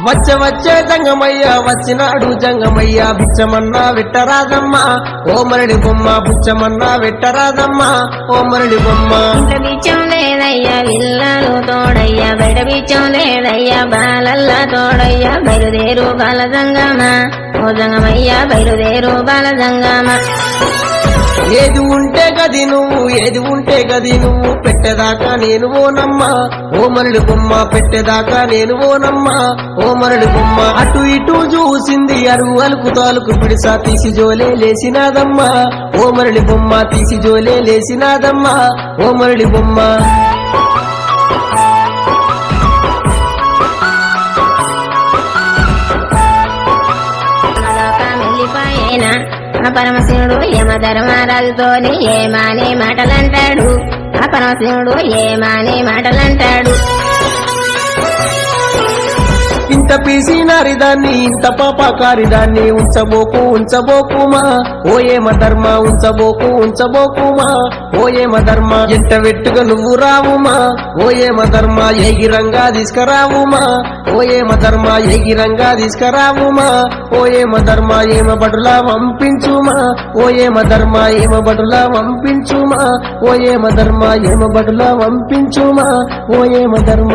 వచ్చే జంగమయ్య వచ్చినాడు జంగమయ్య బిచ్చమన్నా వెట్టరాదమ్మా ఓ మరడి బొమ్మ బుచ్చమన్నా వెట్టరాదమ్మా ఓ మరడి బొమ్మ బిచ్చం లేదయ్యా విల్లాలు తోడయ్యా బయట బిచ్చం లేదయ్యా బాలల్లా తోడయ్యా బయలుదేరు బాల జంగమా ఓ జంగమయ్యా బయలుదేరు బాల జంగమా ఏది ఉంటే గది నువ్వు పెట్టేదాకా నేను ఓనమ్మా ఓ మరడి బొమ్మ పెట్టేదాకా నేను ఓనమ్మా ఓ మరడి బొమ్మ అటు ఇటు చూసింది అలుకు తాలుకు పిడిసా తీసి జోలే లేసినాదమ్మా ఓ మరడి బొమ్మ తీసి జోలే లేసినాదమ్మా ఓ మరడి బొమ్మ ఆ పరమశివుడు యమధర్మరాజుతోని ఏమాని మాటలంటాడు ఆ పరమశివుడు ఏమాని మాటలంటాడు ఇంత పీసినారిదాన్ని ఇంత పాపకారిదాన్ని ఉంచబోకుమా ఓ ఏమ ధర్మ ఉంచబోకుమా ఓ ఏమ ధర్మ ఎంట వెట్టుగా నువ్వు రావుమా ఓ ఏమ ధర్మ ఏగిరంగా తీసుకురావుమా ఓ ఏమ ధర్మ ఏగిరంగా తీసుకురావుమా ఓ ఏమ ధర్మ ఏమ బడులా పంపించుమా ఓ ఏమ ధర్మ ఏమ బడులా పంపించుమా ఓ ఏమ ధర్మ ఏమ బడులా పంపించుమా ఓ ఏమ ధర్మ